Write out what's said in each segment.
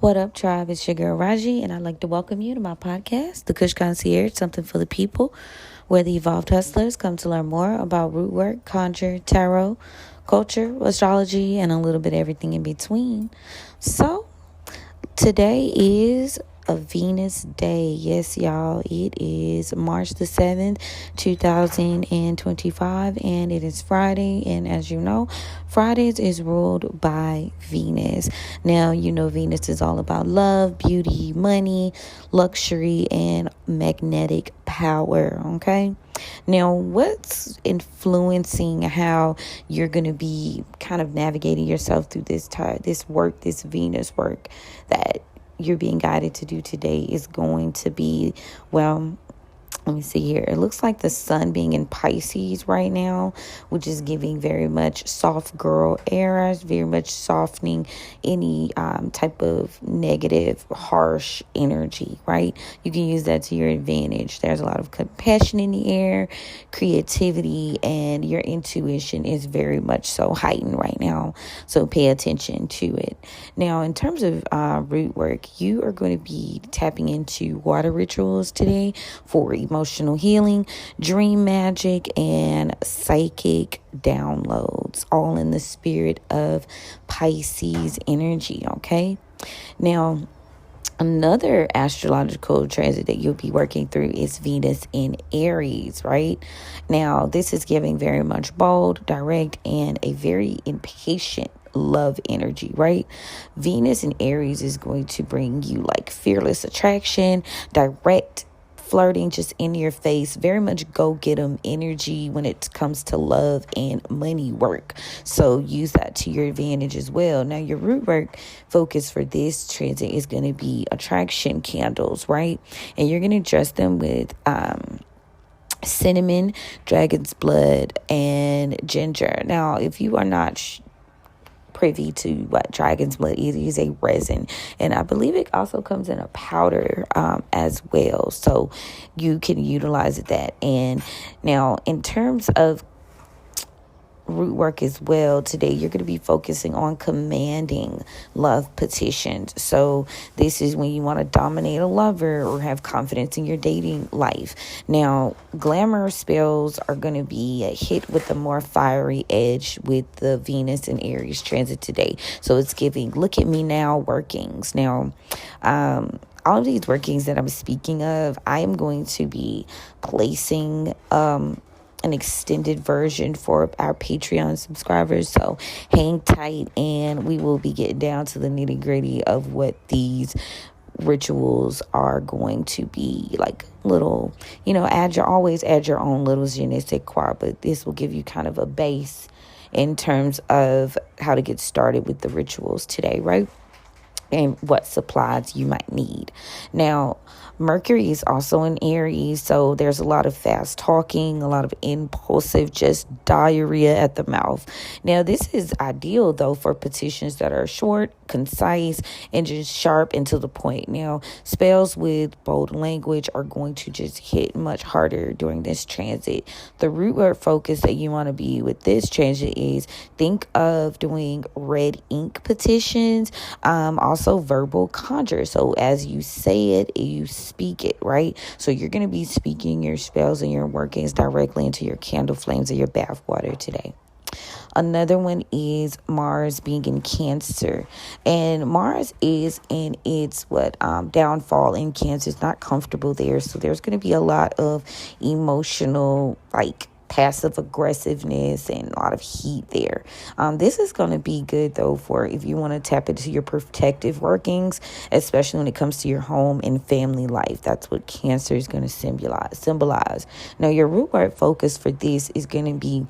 What up, tribe? It's your girl Raji, and I'd like to welcome you to my podcast, The Kush Concierge, something for the people, where the evolved hustlers come to learn more about root work, conjure, tarot, culture, astrology, and a little bit of everything in between. So, today is a Venus day. Yes, y'all, it is March the 7th, 2025, and it is Friday. And as you know, Fridays is ruled by Venus. Now, you know, Venus is all about love, beauty, money, luxury, and magnetic power. Okay. Now, what's influencing how you're going to be kind of navigating yourself through this work, this Venus work that you're being guided to do today is going to be, well, let me see here. It looks like the sun being in Pisces right now, which is giving very much soft girl eras, very much softening any type of negative, harsh energy, right? You can use that to your advantage. There's a lot of compassion in the air, creativity, and your intuition is very much so heightened right now. So pay attention to it. Now, in terms of root work, you are going to be tapping into water rituals today for emotional healing, dream magic, and psychic downloads, all in the spirit of Pisces energy, okay? Now, another astrological transit that you'll be working through is Venus in Aries, right? Now, this is giving very much bold, direct, and a very impatient love energy, right? Venus in Aries is going to bring you like fearless attraction, direct flirting, just in your face, very much go get 'em energy when it comes to love and money work. So use that to your advantage as well. Now, your root work focus for this transit is going to be attraction candles, right? And you're going to dress them with cinnamon, dragon's blood, and ginger. Now, if you are not privy to what dragon's blood is, it is a resin, and I believe it also comes in a powder as well, so you can utilize that. And now, in terms of root work as well, today you're going to be focusing on commanding love petitions. So this is when you want to dominate a lover or have confidence in your dating life. Now, glamour spells are going to be hit with a more fiery edge with the Venus and Aries transit today. So it's giving look at me now workings. Now, all of these workings that I'm speaking of, I am going to be placing an extended version for our Patreon subscribers. So hang tight, and we will be getting down to the nitty gritty of what these rituals are going to be like. Little, always add your own little je ne sais quoi, but this will give you kind of a base in terms of how to get started with the rituals today, right? And what supplies you might need. Now, Mercury is also in Aries, so there's a lot of fast talking, a lot of impulsive, just diarrhea at the mouth. Now, this is ideal, though, for petitions that are short, concise, and just sharp and to the point. Now, spells with bold language are going to just hit much harder during this transit. The root word focus that you want to be with this transit is think of doing red ink petitions, also verbal conjure. So as you say it, you speak it, right? So you're going to be speaking your spells and your workings directly into your candle flames or your bath water today. Another one is Mars being in Cancer, and Mars is in its downfall in Cancer. It's not comfortable there, so there's going to be a lot of emotional passive aggressiveness and a lot of heat there. This is going to be good, though, for if you want to tap into your protective workings, especially when it comes to your home and family life. That's what Cancer is going to symbolize. Now, your root word focus for this is going to be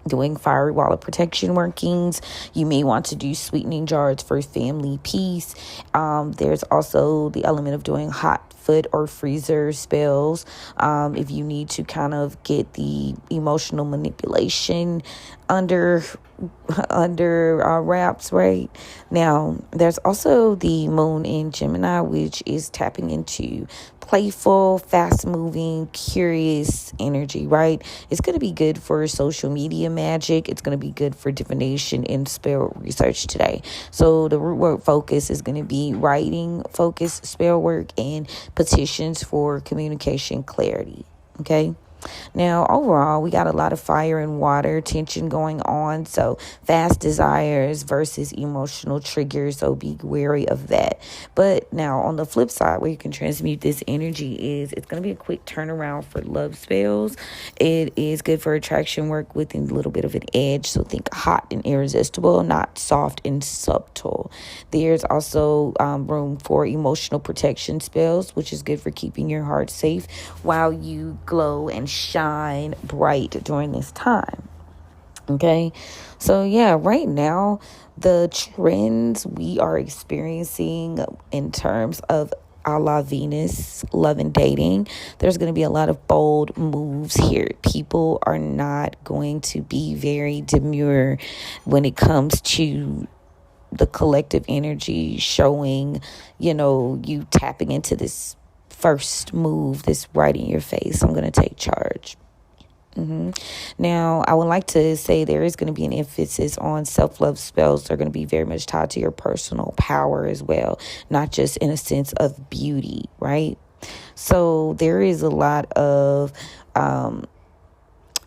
doing fiery wall of protection workings. You may want to do sweetening jars for family peace. There's also the element of doing hot foot or freezer spells if you need to kind of get the emotional manipulation under wraps right now. There's also the moon in Gemini, which is tapping into playful, fast moving, curious energy, right? It's going to be good for social media magic. It's going to be good for divination and spell research today. So the root word focus is going to be writing focus, spell work, and petitions for communication clarity. Okay. Now, overall, we got a lot of fire and water tension going on. So fast desires versus emotional triggers. So be wary of that. But now on the flip side, where you can transmute this energy is it's going to be a quick turnaround for love spells. It is good for attraction work with a little bit of an edge. So think hot and irresistible, not soft and subtle. There's also room for emotional protection spells, which is good for keeping your heart safe while you glow and shine bright during this time. Okay, so yeah, right now the trends we are experiencing in terms of a la Venus, love and dating, there's going to be a lot of bold moves here. People are not going to be very demure when it comes to the collective energy showing, you tapping into this first move, this right in your face. I'm going to take charge. Now, I would like to say there is going to be an emphasis on self-love spells. They're going to be very much tied to your personal power as well, not just in a sense of beauty, right? So there is a lot of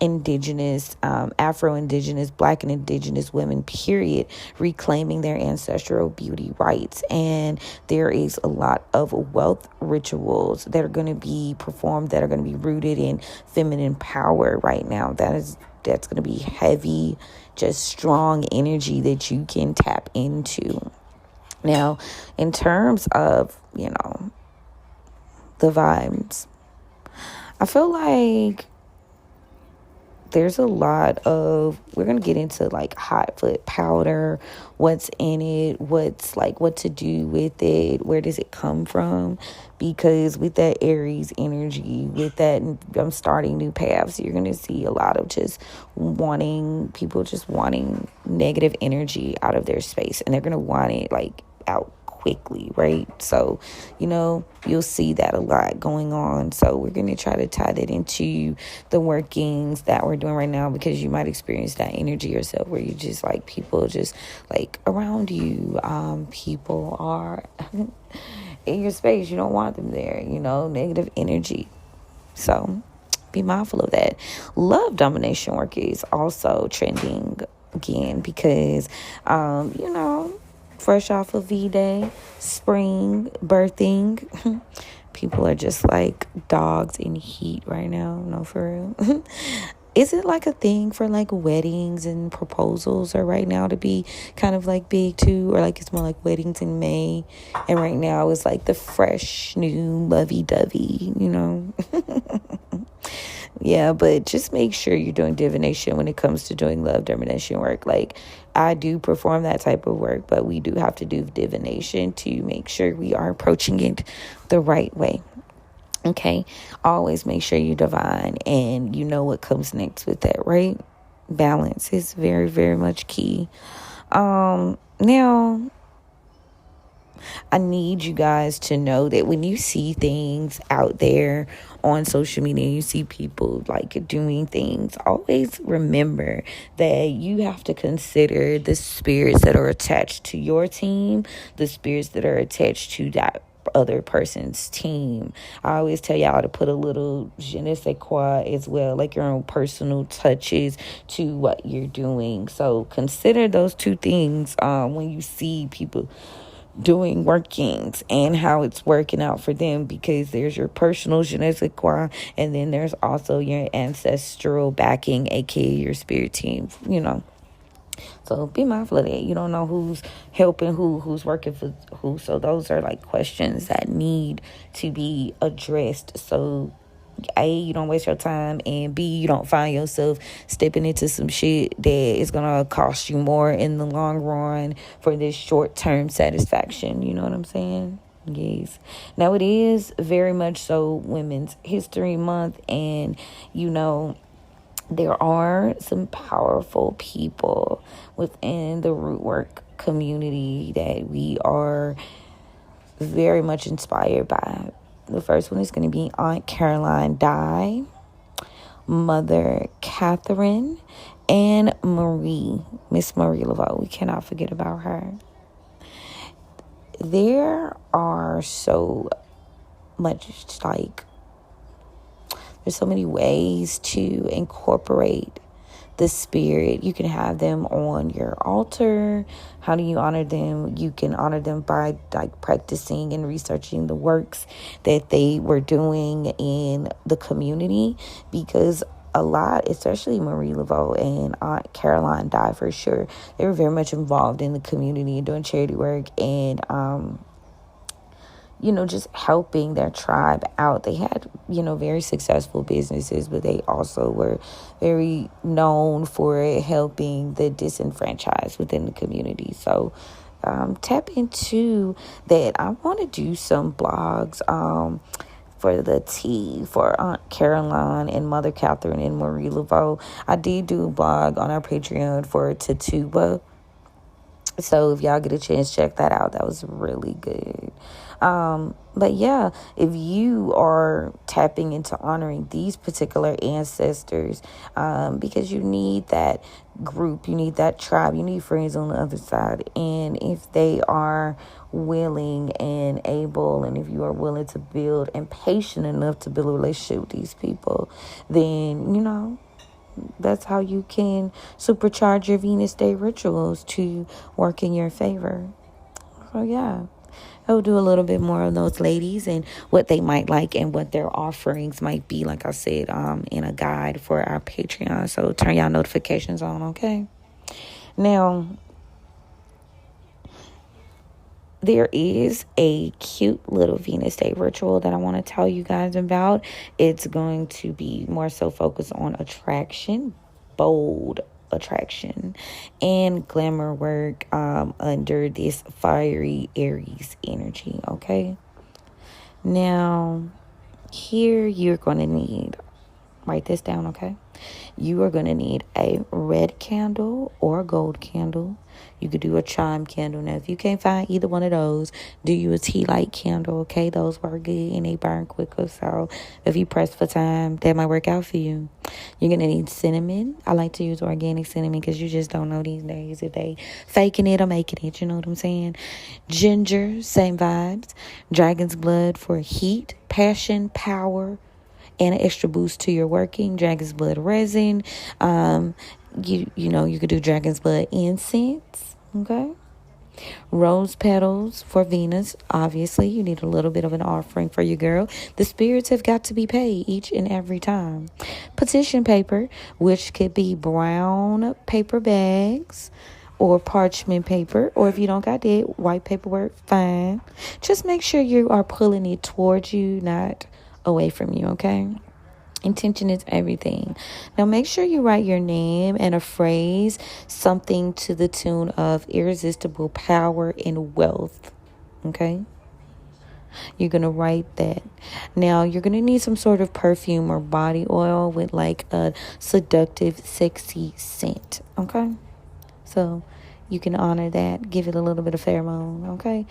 indigenous, Afro-indigenous, Black and indigenous women, period, reclaiming their ancestral beauty rights. And there is a lot of wealth rituals that are going to be performed that are going to be rooted in feminine power right now. That's going to be heavy, just strong energy that you can tap into. Now, in terms of, the vibes, I feel like there's a lot of, we're going to get into like hot foot powder, what's in it, what's like, what to do with it, where does it come from? Because with that Aries energy, with that, I'm starting new paths, you're going to see a lot of people just wanting negative energy out of their space, and they're going to want it like out quickly, right? So, you'll see that a lot going on. So we're going to try to tie that into the workings that we're doing right now, because you might experience that energy yourself where you just like people just like around you. People are in your space. You don't want them there, negative energy. So be mindful of that. Love domination work is also trending again because, fresh off of V-Day, spring, birthing. People are just like dogs in heat right now. No, for real. Is it like a thing for like weddings and proposals or right now to be kind of like big too? Or like it's more like weddings in May. And right now it's like the fresh, new, lovey-dovey, Yeah, but just make sure you're doing divination when it comes to doing love divination work. Like, I do perform that type of work, but we do have to do divination to make sure we are approaching it the right way. Okay? Always make sure you divine and you know what comes next with that, right? Balance is very, very much key. Now, I need you guys to know that when you see things out there on social media, you see people like doing things, always remember that you have to consider the spirits that are attached to your team, the spirits that are attached to that other person's team. I always tell y'all to put a little je ne sais quoi as well, like your own personal touches to what you're doing. So consider those two things when you see people doing workings and how it's working out for them, because there's your personal je ne sais quoi, and then there's also your ancestral backing, aka your spirit team, So be mindful of that. You don't know who's helping who's working for who. So those are like questions that need to be addressed. So A, you don't waste your time, and B, you don't find yourself stepping into some shit that is gonna cost you more in the long run for this short-term satisfaction. You know what I'm saying? Yes. Now, it is very much so Women's History Month, and there are some powerful people within the root work community that we are very much inspired by. The first one is going to be Aunt Caroline Dye, Mother Catherine, and Miss Marie Laveau. We cannot forget about her. There are so there's so many ways to incorporate the spirit. You can have them on your altar. How do you honor them? You can honor them by practicing and researching the works that they were doing in the community, because a lot, especially Marie Laveau and Aunt Caroline Dye for sure, they were very much involved in the community and doing charity work and just helping their tribe out. They had, very successful businesses, but they also were very known for helping the disenfranchised within the community. So tap into that. I want to do some blogs for the tea for Aunt Caroline and Mother Catherine and Marie Laveau. I did do a blog on our Patreon for Tatuba. So if y'all get a chance, check that out. That was really good. But yeah, if you are tapping into honoring these particular ancestors, because you need that group, you need that tribe, you need friends on the other side. And if they are willing and able, and if you are willing to build and patient enough to build a relationship with these people, then, that's how you can supercharge your Venus Day rituals to work in your favor. So yeah, I'll do a little bit more of those ladies and what they might like and what their offerings might be, like I said, in a guide for our Patreon. So turn y'all notifications on, okay? Now, there is a cute little Venus Day ritual that I want to tell you guys about. It's going to be more so focused on attraction, bold attraction, and glamour work under this fiery Aries energy, okay? Now, here you're going to need, write this down, okay? You are going to need a red candle or a gold candle. You could do a chime candle. Now, if you can't find either one of those, do you a tea light candle, okay? Those work good and they burn quicker. So if you press for time, that might work out for you. You're going to need cinnamon. I like to use organic cinnamon because you just don't know these days if they faking it or making it. You know what I'm saying? Ginger, same vibes. Dragon's blood for heat, passion, power, and an extra boost to your working. Dragon's blood resin. You could do dragon's blood incense. Okay. Rose petals for Venus. Obviously, you need a little bit of an offering for your girl. The spirits have got to be paid each and every time. Petition paper, which could be brown paper bags or parchment paper, or if you don't got that, white paperwork, fine. Just make sure you are pulling it towards you, not away from you, okay? Intention is everything. Now make sure you write your name and a phrase, something to the tune of irresistible power and wealth, okay? You're going to write that. Now you're going to need some sort of perfume or body oil with like a seductive, sexy scent, okay? So you can honor that, give it a little bit of pheromone, okay?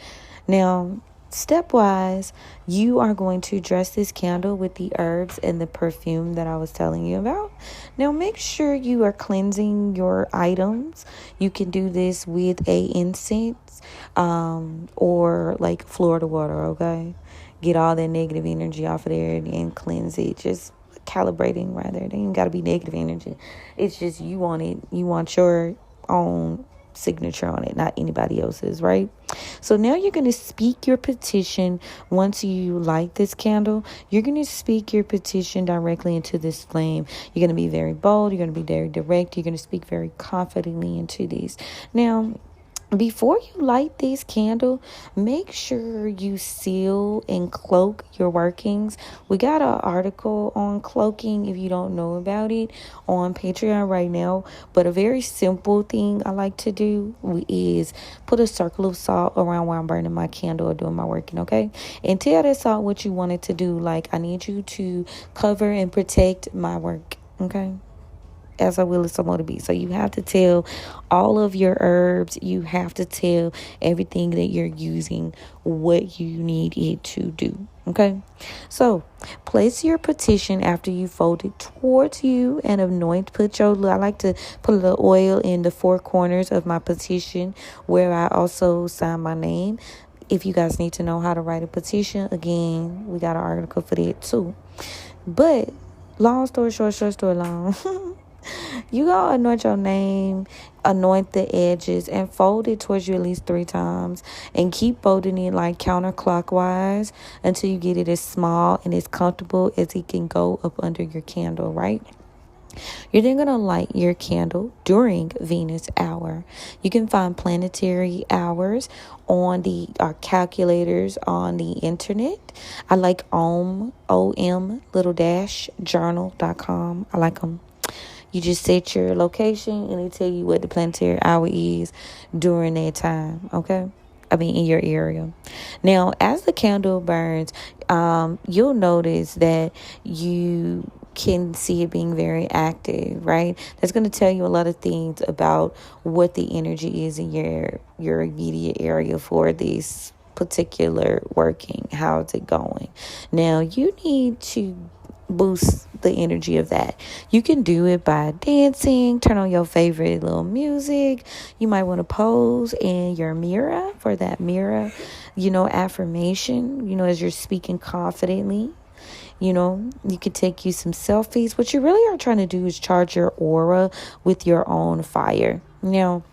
Now, stepwise, you are going to dress this candle with the herbs and the perfume that I was telling you about. Now, make sure you are cleansing your items. You can do this with a incense or like Florida water, okay? Get all that negative energy off of there and cleanse it. Just calibrating, rather. It ain't got to be negative energy. It's just you want it. You want your own signature on it, not anybody else's, right? So now you're going to speak your petition. Once you light this candle, you're going to speak your petition directly into this flame. You're going to be very bold. You're going to be very direct. You're going to speak very confidently into this. Now, before you light this candle, make sure you seal and cloak your workings. We got an article on cloaking, if you don't know about it, on Patreon right now. But a very simple thing I like to do is put a circle of salt around where I'm burning my candle or doing my working, okay? And tell that salt what you want it to do. Like, I need you to cover and protect my work, okay? as I will it so to be. So you have to tell all of your herbs. You have to tell everything that you're using what you need it to do. Okay. So place your petition after you fold it towards you and anoint. I like to put a little oil in the four corners of my petition where I also sign my name. If you guys need to know how to write a petition, again, we got an article for that too. But long story short story long. You gotta anoint your name, anoint the edges, and fold it towards you at least 3 times. And keep folding it like counterclockwise until you get it as small and as comfortable as it can go up under your candle, right? You're then going to light your candle during Venus hour. You can find planetary hours on the calculators on the internet. I like little dash journal.com. I like them. You just set your location and they tell you what the planetary hour is during that time, okay? In your area. Now, as the candle burns, you'll notice that you can see it being very active, right? That's going to tell you a lot of things about what the energy is in your immediate area for this particular working. How's it going? Now, you need to boost the energy of that. You can do it by dancing, turn on your favorite little music. You might want to pose in your mirror for that mirror, affirmation, as you're speaking confidently. You could take you some selfies. What you really are trying to do is charge your aura with your own fire. Now,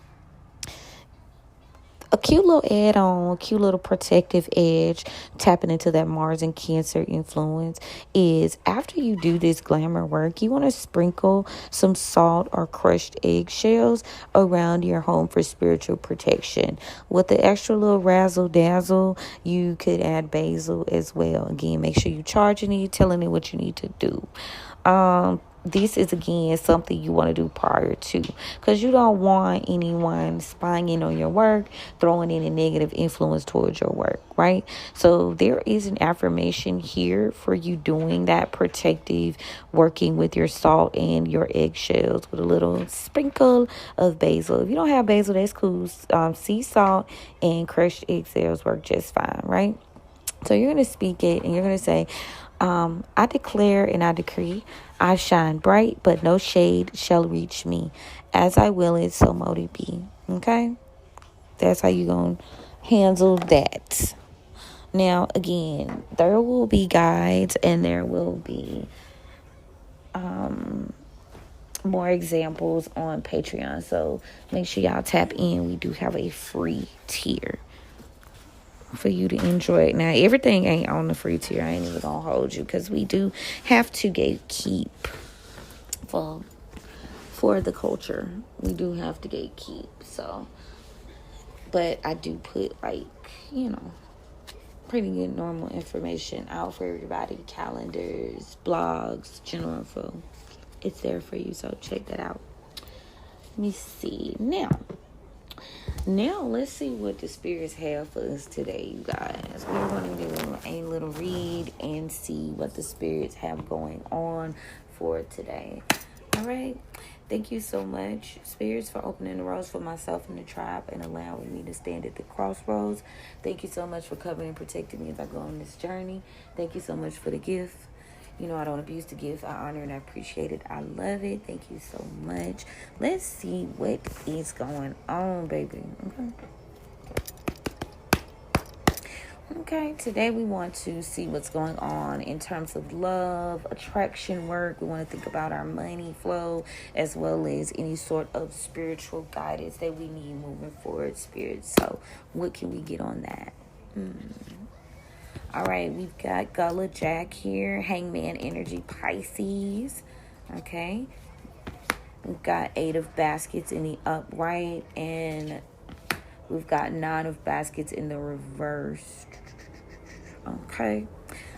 a cute little add-on, a cute little protective edge, tapping into that Mars and Cancer influence is after you do this glamour work, you want to sprinkle some salt or crushed eggshells around your home for spiritual protection. With the extra little razzle dazzle, you could add basil as well. Again, make sure you're charging it, telling it what you need to do. This is, again, something you want to do prior to, because you don't want anyone spying in on your work, throwing in a negative influence towards your work, right? So there is an affirmation here for you doing that protective working with your salt and your eggshells with a little sprinkle of basil. If you don't have basil, that's cool. Sea salt and crushed eggshells work just fine, right? So you're going to speak it and you're going to say, I declare and I decree, I shine bright, but no shade shall reach me. As I will it, so mote it be. Okay? That's how you're going to handle that. Now, again, there will be guides and there will be more examples on Patreon. So make sure y'all tap in. We do have a free tier for you to enjoy it. Now, everything ain't on the free tier. I ain't even gonna hold you, because we do have to gatekeep for the culture. We do have to gatekeep. So, but I do put pretty good normal information out for everybody. Calendars, blogs, general info. It's there for you. So check that out. Let me see Now, let's see what the spirits have for us today, you guys. We're going to do a little read and see what the spirits have going on for today. All right. Thank you so much, spirits, for opening the roads for myself and the tribe and allowing me to stand at the crossroads. Thank you so much for covering and protecting me as I go on this journey. Thank you so much for the gift. I don't abuse the gift. I honor and I appreciate it. I love it. Thank you so much. Let's see what is going on, baby. Okay, today we want to see what's going on in terms of love, attraction work. We want to think about our money flow, as well as any sort of spiritual guidance that we need moving forward, spirits. So what can we get on that? All right, we've got Gullah Jack here, Hangman Energy, Pisces. Okay, we've got 8 of baskets in the upright, and we've got 9 of baskets in the reverse. Okay,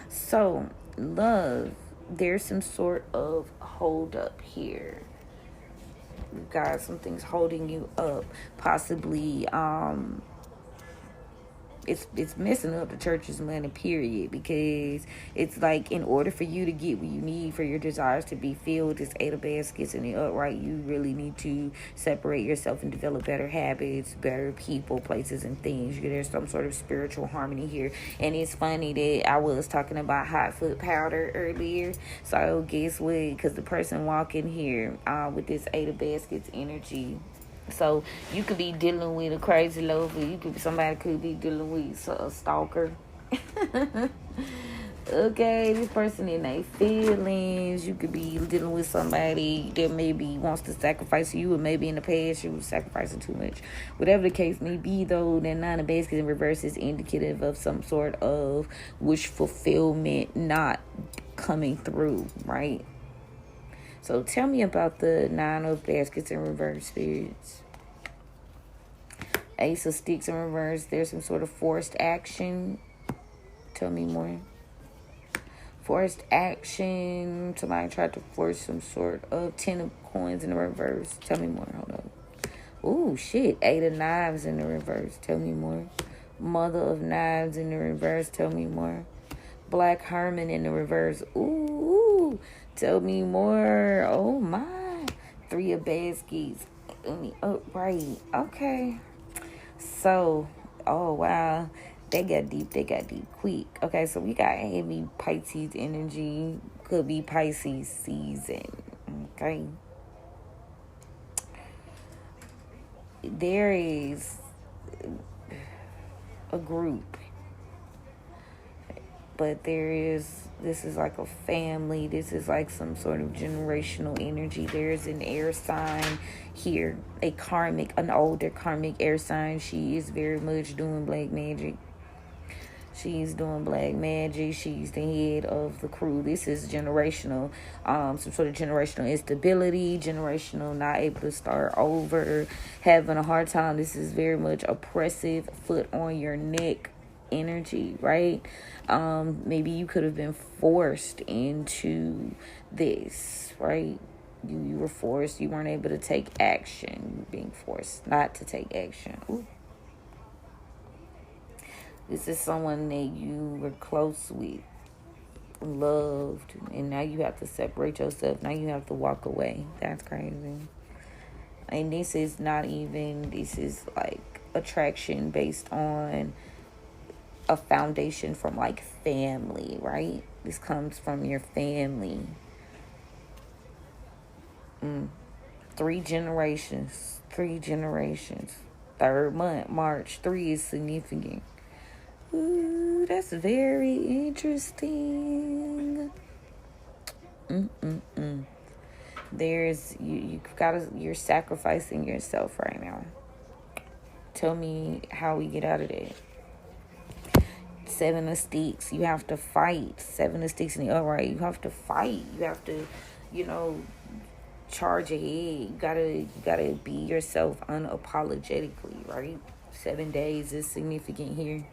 so love, there's some sort of hold up here. We've got some things holding you up, possibly it's messing up the church's money, period, because it's like, in order for you to get what you need for your desires to be filled, this Eight of Baskets in the upright, you really need to separate yourself and develop better habits, better people, places, and things. There's some sort of spiritual harmony here. And it's funny that I was talking about hot foot powder earlier. So guess what? Because the person walking here with this Eight of Baskets energy, so you could be dealing with a crazy lover. Somebody could be dealing with a stalker. Okay, this person in their feelings. You could be dealing with somebody that maybe wants to sacrifice you, or maybe in the past you was sacrificing too much. Whatever the case may be, though, that Nine of Baskets in reverse is indicative of some sort of wish fulfillment not coming through, right? So tell me about the Nine of Baskets in reverse, spirits. Ace of Sticks in reverse. There's some sort of forced action. Tell me more. Forced action. Somebody tried to force some sort of 10 of coins in the reverse. Tell me more. Hold on. Ooh, shit. 8 of Knives in the reverse. Tell me more. Mother of Knives in the reverse. Tell me more. Black Hermit in the reverse. Ooh. Tell me more. Oh, my. 3 of Baskets in the upright. Okay. So, oh, wow. They got deep quick. Okay, so we got heavy Pisces energy. Could be Pisces season. Okay. There is a group, but this is like a family. This is like some sort of generational energy. There's an air sign here, an older karmic air sign. She is very much doing black magic. She's doing black magic. She's the head of the crew. This is generational, some sort of generational instability, generational not able to start over, having a hard time. This is very much oppressive, foot on your neck energy, right? Maybe you could have been forced into this, right? You were forced. You weren't able to take action. You were being forced not to take action. Ooh. This is someone that you were close with, loved, and now you have to separate yourself. Now you have to walk away. That's crazy. And this is like attraction based on a foundation from like family, right? This comes from your family. 3 generations. 3 generations. 3rd month, March. 3 is significant. Ooh, that's very interesting. You're sacrificing yourself right now. Tell me how we get out of that. 7 of Sticks. You have to fight. 7 of Sticks in the upright. You have to fight. You have to, charge ahead. You gotta be yourself unapologetically, right? 7 days is significant here.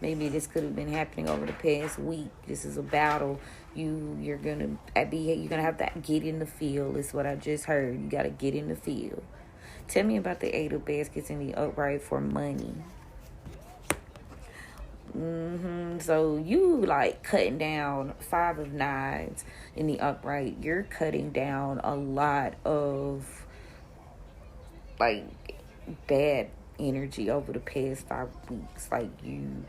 Maybe this could have been happening over the past week. This is a battle. You're gonna have to get in the field. Is what I just heard. You gotta get in the field. Tell me about the 8 of Baskets in the upright for money. So you like cutting down 5 of Knives in the upright. You're cutting down a lot of like bad energy over the past 5 weeks. Like you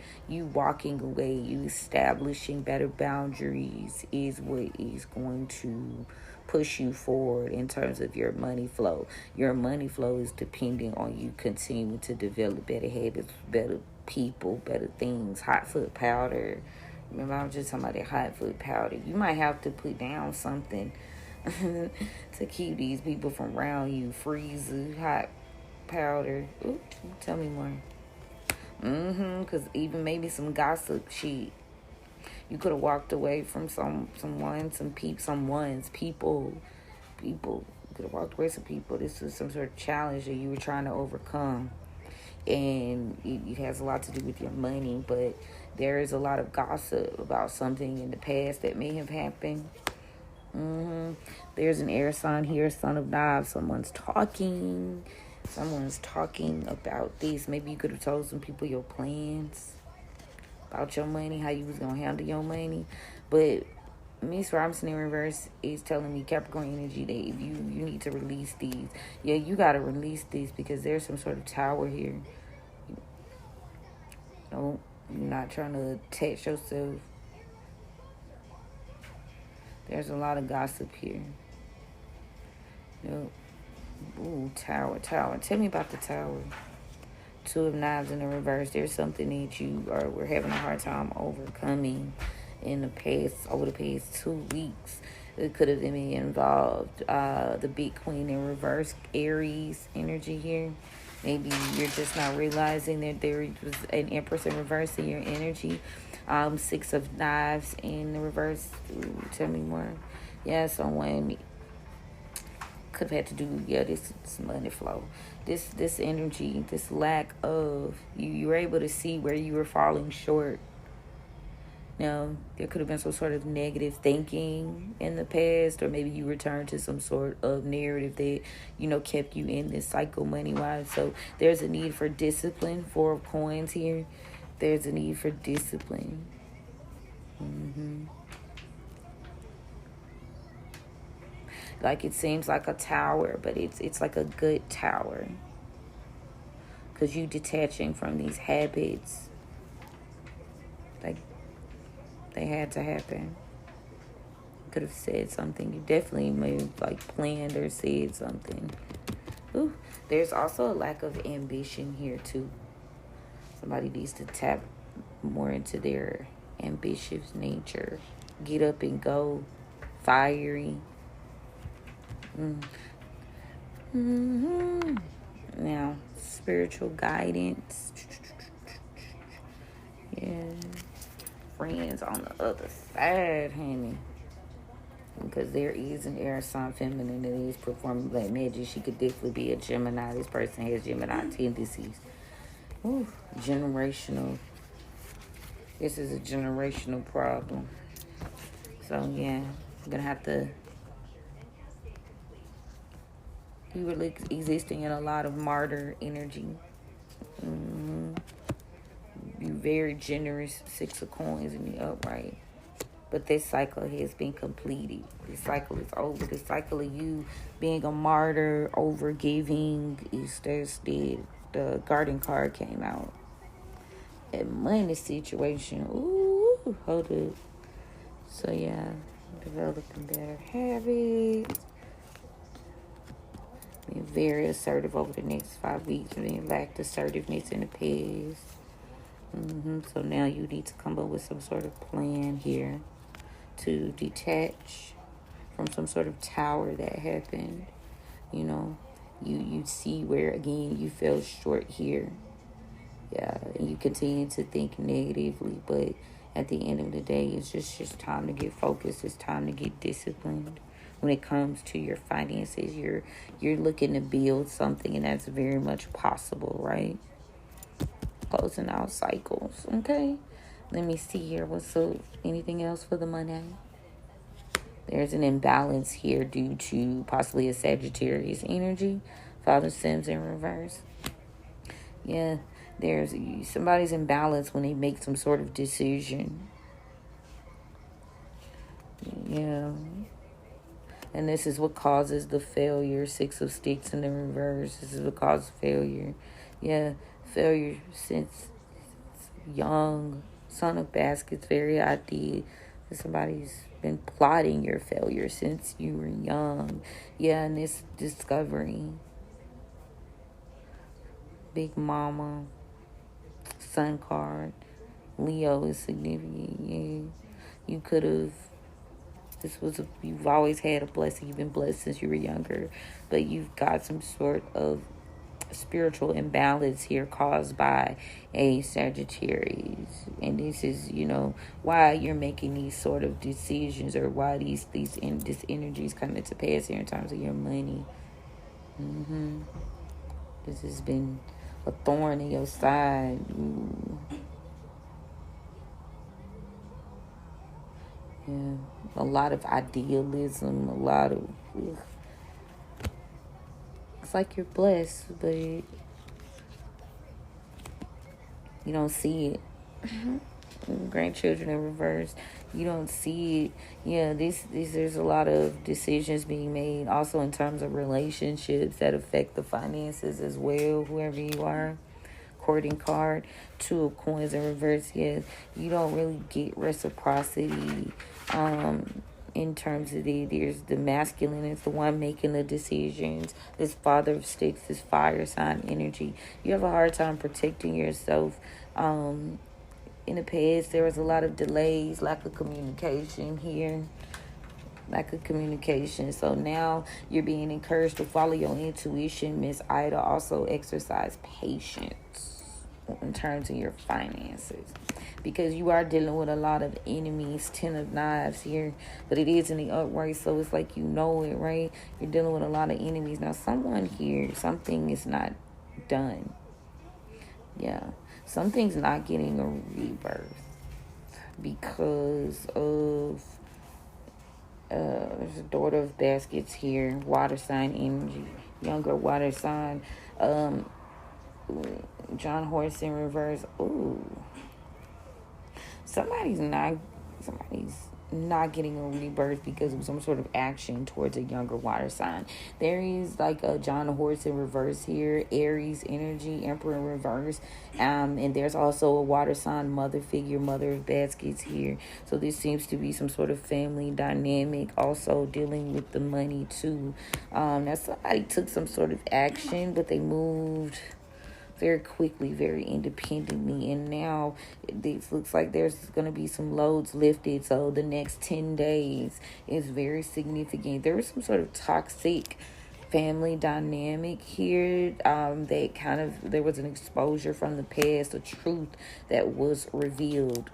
walking away, you establishing better boundaries is what is going to push you forward in terms of your money flow. Your money flow is depending on you continuing to develop better habits, better people, better things. Hot foot powder. Remember, I was just talking about that hot foot powder. You might have to put down something to keep these people from around you. Freezer, hot powder. Ooh, tell me more. Because even maybe some gossip shit. You could have walked away from people. You could have walked away from people. This was some sort of challenge that you were trying to overcome. And it has a lot to do with your money, but there is a lot of gossip about something in the past that may have happened. There's an air sign here, Son of Knives. Someone's talking. Someone's talking about this. Maybe you could have told some people your plans about your money, how you was going to handle your money. But Miss Robinson in reverse is telling me Capricorn energy that if you need to release these. Yeah, you got to release these because there's some sort of tower here. No, you're not trying to attach yourself. There's a lot of gossip here. No. Ooh, tower. Tell me about the tower. Two of Knives in the reverse. There's something that we're having a hard time overcoming in over the past 2 weeks. It could have been involved the big queen in reverse, Aries energy here. Maybe you're just not realizing that there was an Empress in reverse in your energy. Six of Knives in the reverse. Ooh, tell me more. Yeah, someone could have had to do, this money flow. This energy, this lack of, you were able to see where you were falling short. Now, there could have been some sort of negative thinking in the past, or maybe you returned to some sort of narrative that, kept you in this cycle money-wise. So there's a need for discipline. Four of Coins here. There's a need for discipline. Like it seems like a tower, but it's like a good tower. Because you detaching from these habits. Like, they had to happen. Could have said something. You definitely may have planned or said something. Ooh, there's also a lack of ambition here too. Somebody needs to tap more into their ambitious nature. Get up and go. Fiery. Now, spiritual guidance. Yeah. Friends on the other side, honey. Because there is an air sign feminine that is performing black magic. She could definitely be a Gemini. This person has Gemini tendencies. Ooh, generational. This is a generational problem. So, yeah, I'm going to have to... You were existing in a lot of martyr energy. You're very generous. Six of Coins in the upright. But this cycle has been completed. This cycle is over. The cycle of you being a martyr, over giving, the garden card came out. A money situation. Ooh, hold up. So yeah, developing better habits. Being very assertive over the next 5 weeks. Being lacked assertiveness in the past. So now you need to come up with some sort of plan here to detach from some sort of tower that happened. You see where, again, you fell short here. Yeah, and you continue to think negatively, but at the end of the day, it's just time to get focused. It's time to get disciplined. When it comes to your finances, you're looking to build something, and that's very much possible, right? Closing out cycles, okay? Let me see here. What's up? Anything else for the money? There's an imbalance here due to possibly a Sagittarius energy. Father Sims in reverse. Yeah, there's somebody's imbalance when they make some sort of decision. Yeah. And this is what causes the failure. Six of Sticks in the reverse. This is what causes failure. Yeah, failure since young. Son of Baskets, very ideal. Somebody's been plotting your failure since you were young. Yeah, and this discovery. Big Mama. Sun card. Leo is significant. Yeah. You could have... You've always had a blessing. You've been blessed since you were younger. But you've got some sort of spiritual imbalance here caused by a Sagittarius. And this is, why you're making these sort of decisions, or why this energy is coming to pass here in terms of your money. This has been a thorn in your side. Ooh. Yeah, a lot of idealism, a lot of Looks like you're blessed, but you don't see it. Grandchildren in reverse, you don't see it. Yeah, this there's a lot of decisions being made also in terms of relationships that affect the finances as well, whoever you are. Courting card, 2 of coins in reverse. Yes, you don't really get reciprocity in terms of there's the masculine is the one making the decisions. This father of sticks, this fire sign energy, you have a hard time protecting yourself. In the past, there was a lot of delays, lack of communication here. Lack of communication. So now you're being encouraged to follow your intuition, Miss Ida. Also exercise patience in terms of your finances, because you are dealing with a lot of enemies. 10 of Knives here, but it is in the upright, so it's like you know it, right? You're dealing with a lot of enemies. Now someone here, something is not done. Yeah, something's not getting a rebirth because of there's a daughter of baskets here, water sign energy, younger water sign. John Horse in reverse. Ooh, somebody's not getting a rebirth because of some sort of action towards a younger water sign. There is like a John Horse in reverse here, Aries energy, Emperor in reverse, and there's also a water sign mother figure, mother of baskets here. So this seems to be some sort of family dynamic, also dealing with the money too. Now somebody took some sort of action, but they moved very quickly, very independently, and now it looks like there's going to be some loads lifted. So the next 10 days is very significant. There was some sort of toxic family dynamic here, that kind of, there was an exposure from the past, a truth that was revealed.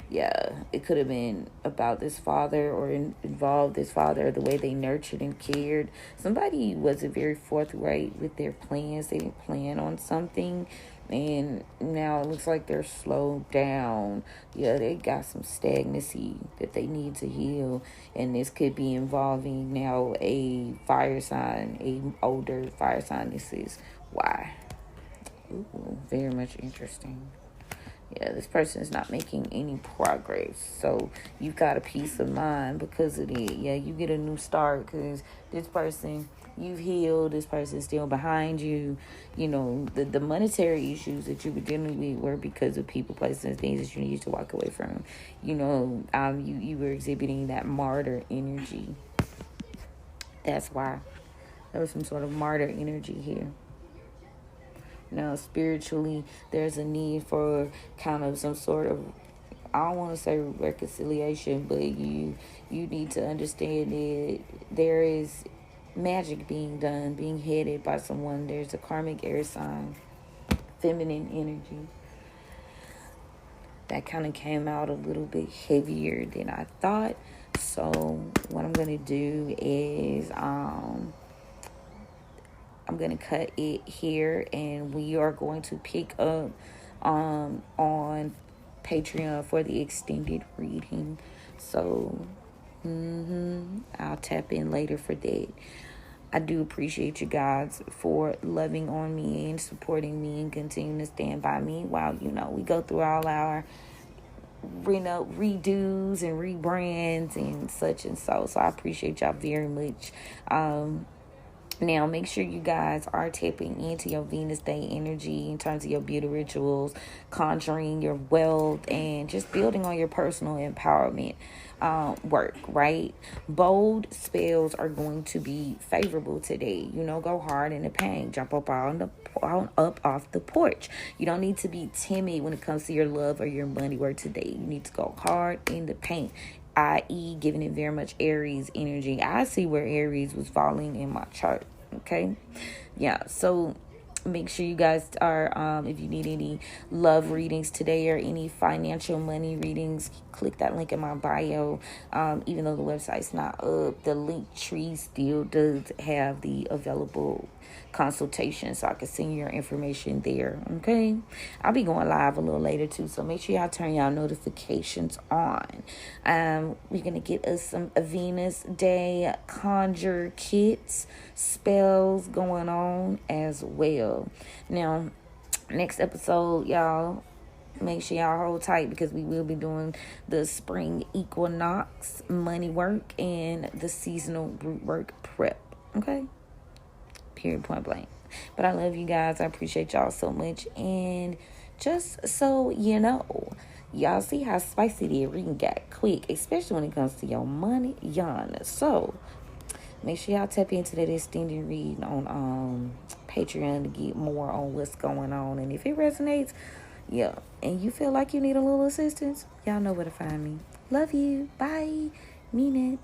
Yeah, it could have been about this father or involved this father, the way they nurtured and cared. Somebody wasn't very forthright with their plans. They didn't plan on something, and now it looks like they're slowed down. Yeah, they got some stagnancy that they need to heal, and this could be involving now a fire sign, a older fire sign. This is why. Ooh, very much interesting. Yeah, this person is not making any progress. So you've got a peace of mind because of it. Yeah, you get a new start because this person, you've healed. This person's still behind you. You know, the monetary issues that you were dealing with were because of people, places, and things that you needed to walk away from. You know, you were exhibiting that martyr energy. That's why. There was some sort of martyr energy here. Now, spiritually, there's a need for kind of some sort of, I don't want to say reconciliation, but you need to understand that there is magic being done, being headed by someone. There's a karmic air sign, feminine energy. That kind of came out a little bit heavier than I thought. So what I'm going to do is I'm going to cut it here, and we are going to pick up on Patreon for the extended reading. So I'll tap in later for that. I do appreciate you guys for loving on me and supporting me and continuing to stand by me while, you know, we go through all our redos and rebrands and such and so. So I appreciate y'all very much. Now, make sure you guys are tapping into your Venus Day energy in terms of your beauty rituals, conjuring your wealth, and just building on your personal empowerment work, right? Bold spells are going to be favorable today. You know, go hard in the paint. Jump up up off the porch. You don't need to be timid when it comes to your love or your money work today. You need to go hard in the paint, i.e. giving it very much Aries energy. I see where Aries was falling in my chart. Okay. Yeah. So Make sure you guys are, if you need any love readings today or any financial money readings, click that link in my bio. Even though the website's not up, the link tree still does have the available consultation, so I can send you your information there. Okay, I'll be going live a little later too, so make sure y'all turn y'all notifications on. We're gonna get us some Venus Day Conjure kits, spells going on as well. Now, next episode, y'all, make sure y'all hold tight, because we will be doing the spring equinox money work and the seasonal root work prep. Okay, period, point blank. But I love you guys. I appreciate y'all so much. And just so you know, y'all see how spicy the reading got quick, especially when it comes to your money, yana. So make sure y'all tap into that extended read on Patreon to get more on what's going on. And if it resonates, yeah, and you feel like you need a little assistance, y'all know where to find me. Love you. Bye. Mean it.